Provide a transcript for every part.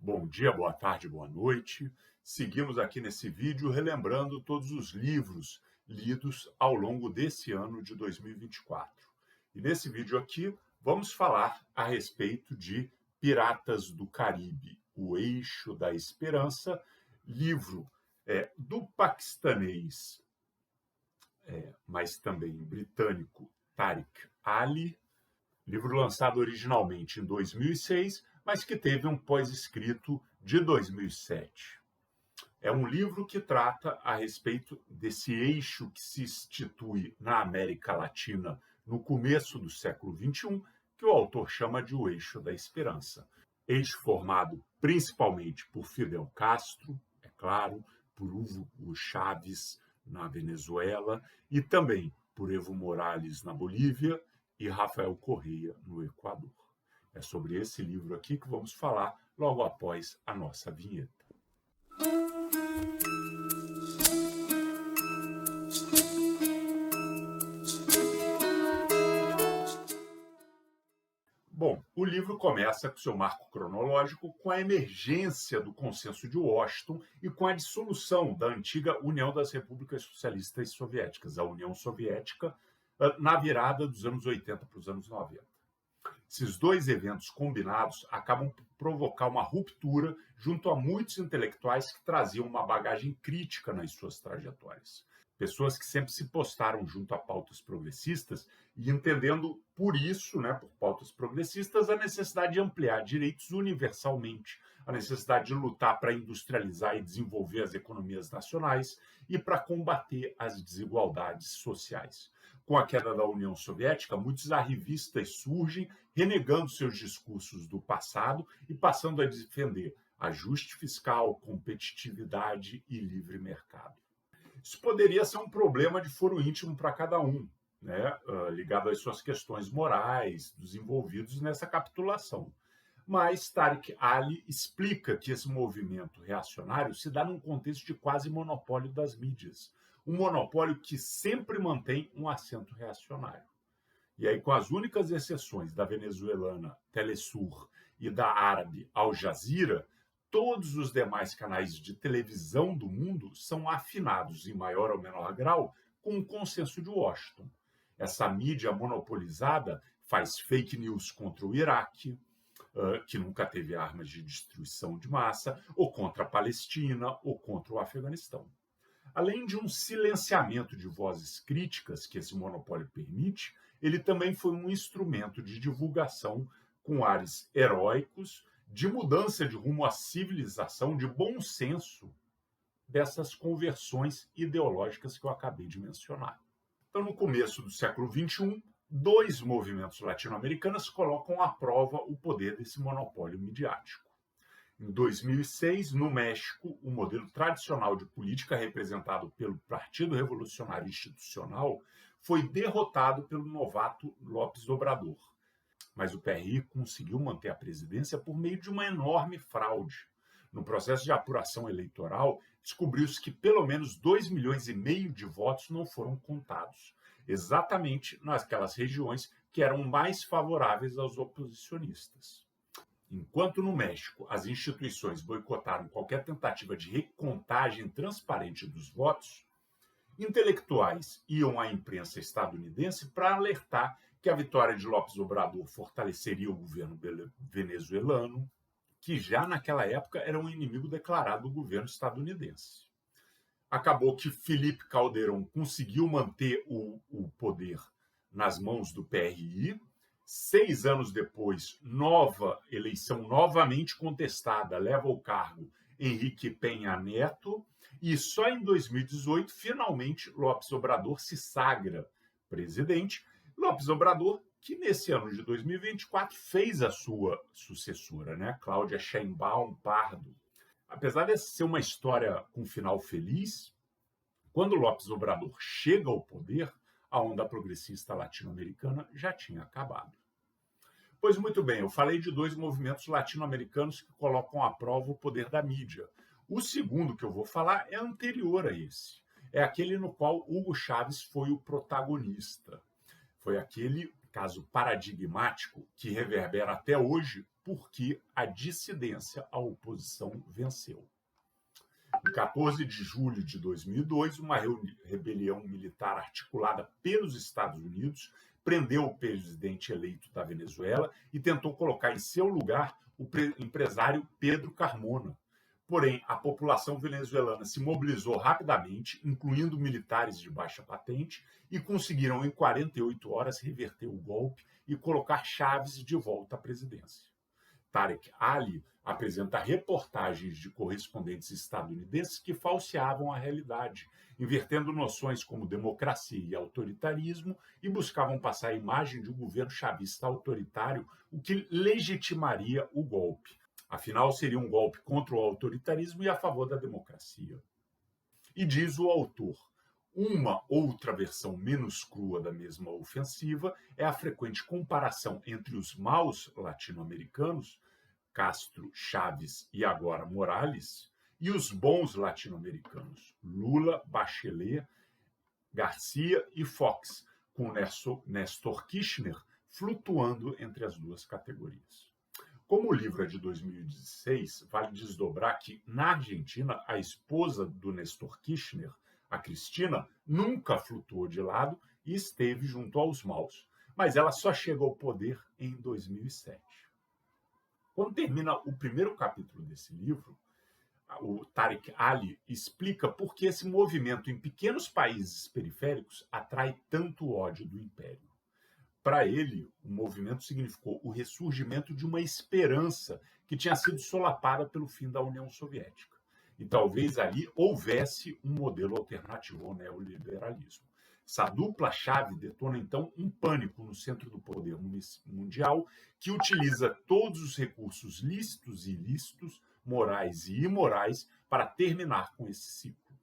Bom dia, boa tarde, boa noite. Seguimos aqui nesse vídeo relembrando todos os livros lidos ao longo desse ano de 2024. E nesse vídeo aqui vamos falar a respeito de Piratas do Caribe, O Eixo da Esperança, livro do paquistanês, mas também britânico Tariq Ali, livro lançado originalmente em 2006, mas que teve um pós-escrito de 2007. É um livro que trata a respeito desse eixo que se institui na América Latina no começo do século XXI, que o autor chama de o Eixo da Esperança. Eixo formado principalmente por Fidel Castro, é claro, por Hugo Chávez na Venezuela e também por Evo Morales na Bolívia e Rafael Correa no Equador. É sobre esse livro aqui que vamos falar logo após a nossa vinheta. Bom, o livro começa com seu marco cronológico com a emergência do Consenso de Washington e com a dissolução da antiga União das Repúblicas Socialistas Soviéticas, a União Soviética, na virada dos anos 80 para os anos 90. Esses dois eventos combinados acabam por provocar uma ruptura junto a muitos intelectuais que traziam uma bagagem crítica nas suas trajetórias. Pessoas que sempre se postaram junto a pautas progressistas e entendendo por isso, por pautas progressistas, a necessidade de ampliar direitos universalmente, a necessidade de lutar para industrializar e desenvolver as economias nacionais e para combater as desigualdades sociais. Com a queda da União Soviética, muitos arrivistas surgem, renegando seus discursos do passado e passando a defender ajuste fiscal, competitividade e livre mercado. Isso poderia ser um problema de foro íntimo para cada um, ligado às suas questões morais dos envolvidos nessa capitulação. Mas Tariq Ali explica que esse movimento reacionário se dá num contexto de quase monopólio das mídias, um monopólio que sempre mantém um acento reacionário. E aí, com as únicas exceções da venezuelana Telesur e da árabe Al Jazeera, todos os demais canais de televisão do mundo são afinados, em maior ou menor grau, com o Consenso de Washington. Essa mídia monopolizada faz fake news contra o Iraque, que nunca teve armas de destruição de massa, ou contra a Palestina, ou contra o Afeganistão. Além de um silenciamento de vozes críticas que esse monopólio permite, ele também foi um instrumento de divulgação com ares heróicos, de mudança de rumo à civilização, de bom senso dessas conversões ideológicas que eu acabei de mencionar. Então, no começo do século XXI, dois movimentos latino-americanos colocam à prova o poder desse monopólio midiático. Em 2006, no México, o modelo tradicional de política representado pelo Partido Revolucionário Institucional foi derrotado pelo novato López Obrador. Mas o PRI conseguiu manter a presidência por meio de uma enorme fraude. No processo de apuração eleitoral, descobriu-se que pelo menos 2,5 milhões de votos não foram contados, exatamente naquelas regiões que eram mais favoráveis aos oposicionistas. Enquanto no México as instituições boicotaram qualquer tentativa de recontagem transparente dos votos, intelectuais iam à imprensa estadunidense para alertar que a vitória de López Obrador fortaleceria o governo venezuelano, que já naquela época era um inimigo declarado do governo estadunidense. Acabou que Felipe Calderón conseguiu manter o poder nas mãos do PRI. 6 anos depois, nova eleição novamente contestada leva ao cargo Henrique Peña Neto, e só em 2018, finalmente, López Obrador se sagra presidente. López Obrador, que nesse ano de 2024 fez a sua sucessora, Cláudia Sheinbaum Pardo. Apesar de ser uma história com final feliz, quando López Obrador chega ao poder, a onda progressista latino-americana já tinha acabado. Pois muito bem, eu falei de dois movimentos latino-americanos que colocam à prova o poder da mídia. O segundo que eu vou falar é anterior a esse. É aquele no qual Hugo Chávez foi o protagonista. Foi aquele caso paradigmático que reverbera até hoje porque a dissidência, a oposição, venceu. Em 14 de julho de 2002, uma rebelião militar articulada pelos Estados Unidos prendeu o presidente eleito da Venezuela e tentou colocar em seu lugar o empresário Pedro Carmona. Porém, a população venezuelana se mobilizou rapidamente, incluindo militares de baixa patente, e conseguiram em 48 horas reverter o golpe e colocar Chávez de volta à presidência. Tarek Ali apresenta reportagens de correspondentes estadunidenses que falseavam a realidade, invertendo noções como democracia e autoritarismo e buscavam passar a imagem de um governo chavista autoritário, o que legitimaria o golpe. Afinal, seria um golpe contra o autoritarismo e a favor da democracia. E diz o autor, uma outra versão menos crua da mesma ofensiva é a frequente comparação entre os maus latino-americanos, Castro, Chávez e agora Morales, e os bons latino-americanos, Lula, Bachelet, Garcia e Fox, com Néstor Kirchner flutuando entre as duas categorias. Como o livro é de 2016, vale desdobrar que, na Argentina, a esposa do Néstor Kirchner, a Cristina, nunca flutuou de lado e esteve junto aos maus, mas ela só chegou ao poder em 2007. Quando termina o primeiro capítulo desse livro, o Tarek Ali explica por que esse movimento em pequenos países periféricos atrai tanto ódio do império. Para ele, o movimento significou o ressurgimento de uma esperança que tinha sido solapada pelo fim da União Soviética. E talvez ali houvesse um modelo alternativo ao neoliberalismo. Essa dupla chave detona, então, um pânico no centro do poder mundial que utiliza todos os recursos lícitos e ilícitos, morais e imorais, para terminar com esse ciclo.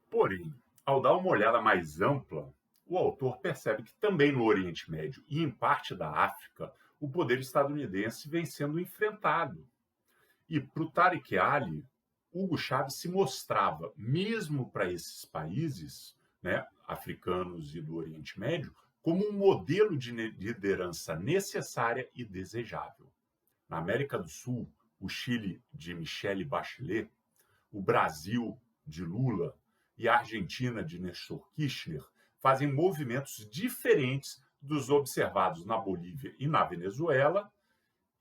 Porém, ao dar uma olhada mais ampla, o autor percebe que também no Oriente Médio e em parte da África, o poder estadunidense vem sendo enfrentado. E para o Tarek Ali, Hugo Chávez se mostrava, mesmo para esses países, africanos e do Oriente Médio, como um modelo de liderança necessária e desejável. Na América do Sul, o Chile de Michelle Bachelet, o Brasil de Lula e a Argentina de Néstor Kirchner fazem movimentos diferentes dos observados na Bolívia e na Venezuela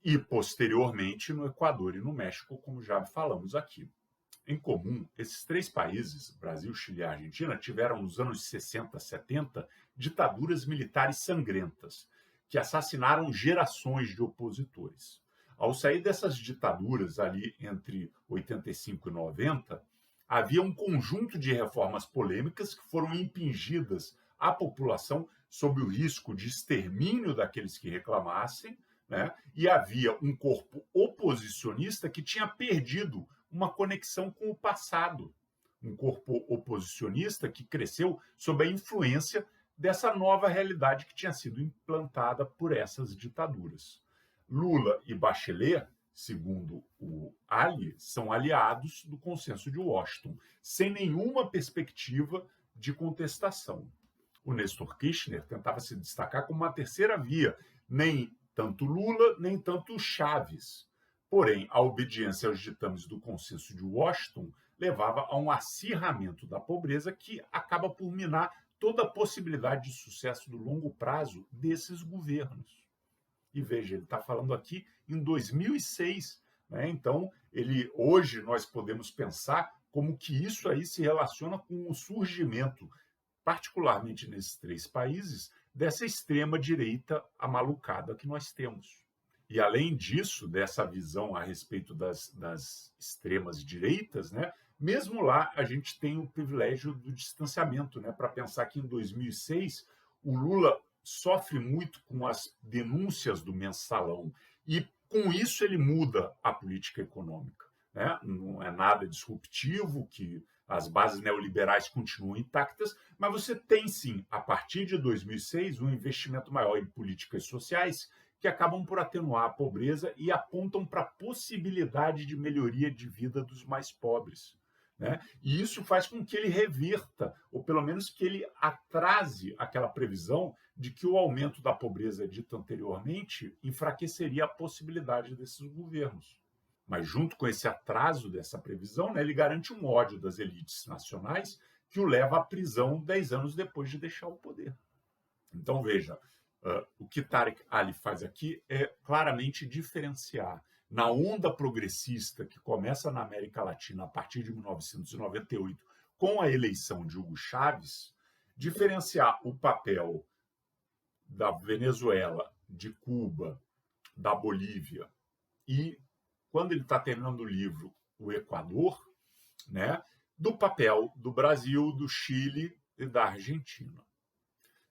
e, posteriormente, no Equador e no México, como já falamos aqui. Em comum, esses três países, Brasil, Chile e Argentina, tiveram nos anos 60, 70, ditaduras militares sangrentas, que assassinaram gerações de opositores. Ao sair dessas ditaduras, ali entre 85 e 90, havia um conjunto de reformas polêmicas que foram impingidas à população sob o risco de extermínio daqueles que reclamassem, e havia um corpo oposicionista que tinha perdido uma conexão com o passado. Um corpo oposicionista que cresceu sob a influência dessa nova realidade que tinha sido implantada por essas ditaduras. Lula e Bachelet, segundo o Ali, são aliados do Consenso de Washington, sem nenhuma perspectiva de contestação. O Néstor Kirchner tentava se destacar como uma terceira via, nem tanto Lula, nem tanto Chávez. Porém, a obediência aos ditames do Consenso de Washington levava a um acirramento da pobreza que acaba por minar toda a possibilidade de sucesso do longo prazo desses governos. E veja, ele está falando aqui em 2006. Então, hoje nós podemos pensar como que isso aí se relaciona com o surgimento, particularmente nesses três países, dessa extrema-direita amalucada que nós temos. E, além disso, dessa visão a respeito das extremas direitas, mesmo lá a gente tem o privilégio do distanciamento, para pensar que em 2006 o Lula sofre muito com as denúncias do mensalão e, com isso, ele muda a política econômica. Não é nada disruptivo, que as bases neoliberais continuam intactas, mas você tem, sim, a partir de 2006, um investimento maior em políticas sociais que acabam por atenuar a pobreza e apontam para a possibilidade de melhoria de vida dos mais pobres. E isso faz com que ele reverta, ou pelo menos que ele atrase aquela previsão de que o aumento da pobreza dito anteriormente enfraqueceria a possibilidade desses governos. Mas, junto com esse atraso dessa previsão, né, ele garante um ódio das elites nacionais que o leva à prisão 10 anos depois de deixar o poder. Então, veja, o que Tariq Ali faz aqui é claramente diferenciar na onda progressista que começa na América Latina a partir de 1998, com a eleição de Hugo Chávez, diferenciar o papel da Venezuela, de Cuba, da Bolívia e, quando ele está terminando o livro, o Equador, né, do papel do Brasil, do Chile e da Argentina.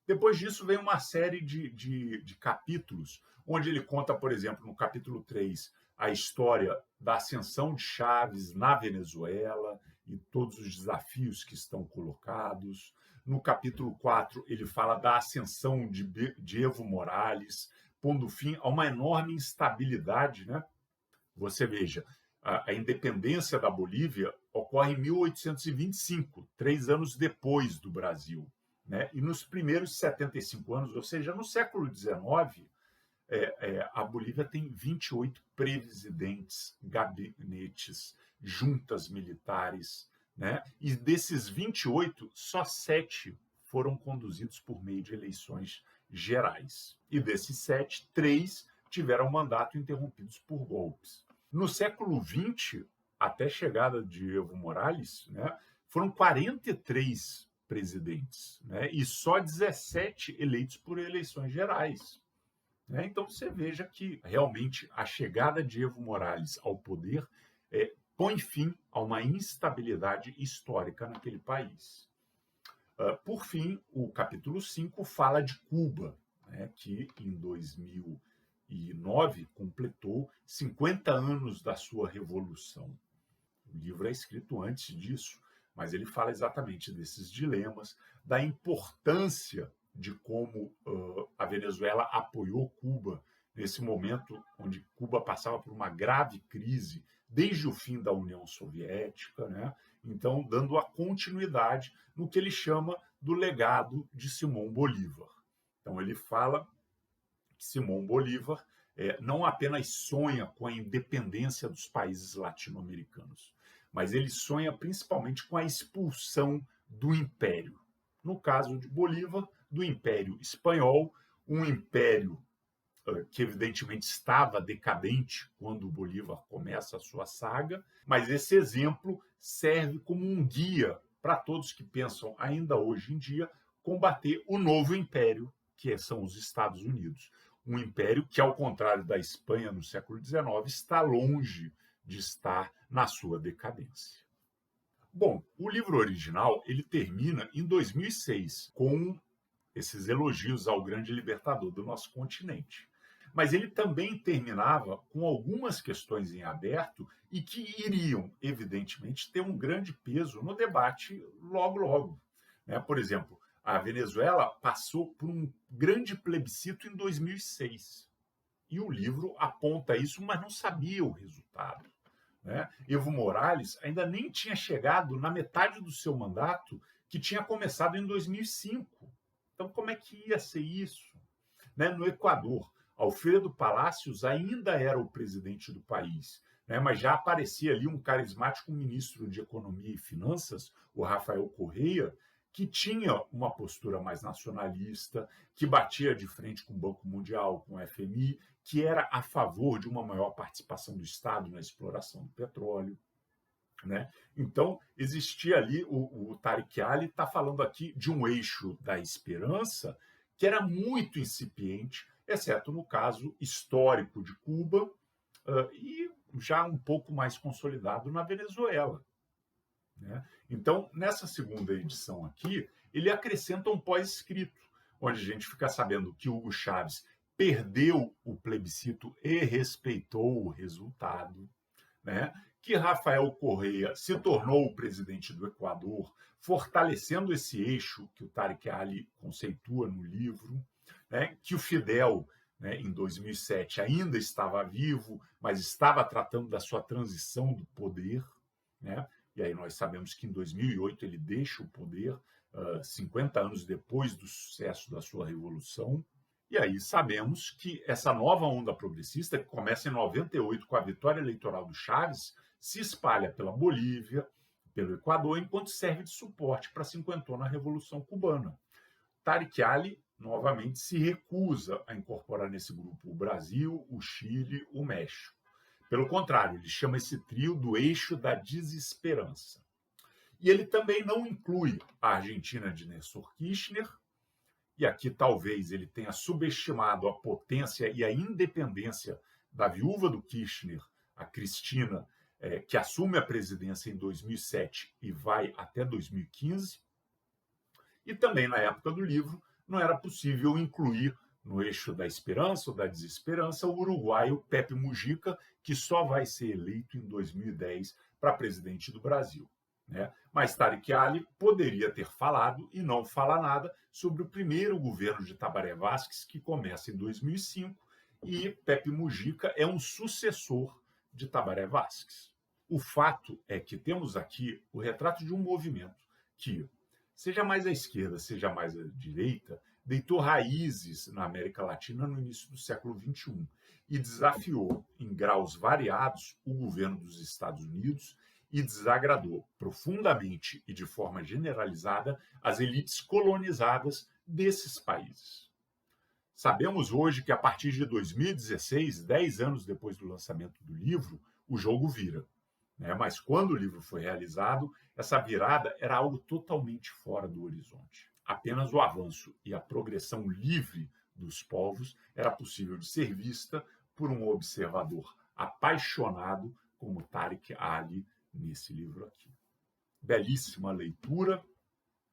Depois disso vem uma série de capítulos, onde ele conta, por exemplo, no capítulo 3, a história da ascensão de Chávez na Venezuela e todos os desafios que estão colocados. No capítulo 4, ele fala da ascensão de Evo Morales, pondo fim a uma enorme instabilidade, né? Você veja, a independência da Bolívia ocorre em 1825, 3 anos depois do Brasil. Né? E nos primeiros 75 anos, ou seja, no século XIX, a Bolívia tem 28 presidentes, gabinetes, juntas militares, né? E desses 28, só 7 foram conduzidos por meio de eleições gerais. E desses 7, 3 tiveram mandato interrompidos por golpes. No século XX, até a chegada de Evo Morales, né, foram 43 presidentes, né, e só 17 eleitos por eleições gerais. Né? Então você veja que realmente a chegada de Evo Morales ao poder põe fim a uma instabilidade histórica naquele país. Por fim, o capítulo 5 fala de Cuba, né, que em 2009 completou 50 anos da sua revolução. O livro é escrito antes disso, mas ele fala exatamente desses dilemas, da importância de como a Venezuela apoiou Cuba nesse momento onde Cuba passava por uma grave crise desde o fim da União Soviética, né? Então dando a continuidade no que ele chama do legado de Simão Bolívar. Então ele fala que Simão Bolívar não apenas sonha com a independência dos países latino-americanos, mas ele sonha principalmente com a expulsão do império. No caso de Bolívar, do Império Espanhol, um império que evidentemente estava decadente quando Bolívar começa a sua saga, mas esse exemplo serve como um guia para todos que pensam ainda hoje em dia combater o novo império, que são os Estados Unidos. Um império que, ao contrário da Espanha no século XIX, está longe de estar na sua decadência. Bom, o livro original ele termina em 2006 com esses elogios ao grande libertador do nosso continente. Mas ele também terminava com algumas questões em aberto e que iriam, evidentemente, ter um grande peso no debate logo. Né? Por exemplo, a Venezuela passou por um grande plebiscito em 2006. E o livro aponta isso, mas não sabia o resultado. Né? Evo Morales ainda nem tinha chegado na metade do seu mandato, que tinha começado em 2005. Então, como é que ia ser isso? Né? No Equador, Alfredo Palacios ainda era o presidente do país, né? Mas já aparecia ali um carismático ministro de Economia e Finanças, o Rafael Correa, que tinha uma postura mais nacionalista, que batia de frente com o Banco Mundial, com o FMI, que era a favor de uma maior participação do Estado na exploração do petróleo. Né? Então, existia ali, o Tariq Ali está falando aqui de um eixo da esperança que era muito incipiente, exceto no caso histórico de Cuba e já um pouco mais consolidado na Venezuela. Né? Então, nessa segunda edição aqui, ele acrescenta um pós-escrito, onde a gente fica sabendo que Hugo Chávez perdeu o plebiscito e respeitou o resultado, né? Que Rafael Correa se tornou o presidente do Equador, fortalecendo esse eixo que o Tariq Ali conceitua no livro, né? Que o Fidel, né, em 2007, ainda estava vivo, mas estava tratando da sua transição do poder, né? E aí nós sabemos que em 2008 ele deixa o poder 50 anos depois do sucesso da sua revolução. E aí sabemos que essa nova onda progressista, que começa em 98 com a vitória eleitoral do Chávez, se espalha pela Bolívia, pelo Equador, enquanto serve de suporte para a cinquentona Revolução Cubana. Tariq Ali, novamente, se recusa a incorporar nesse grupo o Brasil, o Chile, o México. Pelo contrário, ele chama esse trio do eixo da desesperança. E ele também não inclui a Argentina de Néstor Kirchner, e aqui talvez ele tenha subestimado a potência e a independência da viúva do Kirchner, a Cristina, que assume a presidência em 2007 e vai até 2015. E também, na época do livro, não era possível incluir no eixo da esperança ou da desesperança o uruguaio Pepe Mujica, que só vai ser eleito em 2010 para presidente do Brasil. Mas Tariq Ali poderia ter falado e não fala nada sobre o primeiro governo de Tabaré Vázquez, que começa em 2005, e Pepe Mujica é um sucessor de Tabaré Vázquez. O fato é que temos aqui o retrato de um movimento que, seja mais à esquerda, seja mais à direita, deitou raízes na América Latina no início do século XXI e desafiou, em graus variados, o governo dos Estados Unidos e desagradou profundamente e de forma generalizada as elites colonizadas desses países. Sabemos hoje que, a partir de 2016, 10 anos depois do lançamento do livro, o jogo vira. Mas quando o livro foi realizado, essa virada era algo totalmente fora do horizonte. Apenas o avanço e a progressão livre dos povos era possível de ser vista por um observador apaixonado como Tariq Ali nesse livro aqui. Belíssima leitura,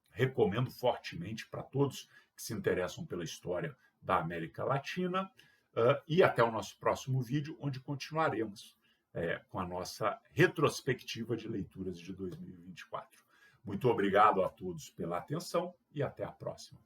recomendo fortemente para todos que se interessam pela história da América Latina, e até o nosso próximo vídeo, onde continuaremos com a nossa retrospectiva de leituras de 2024. Muito obrigado a todos pela atenção e até a próxima.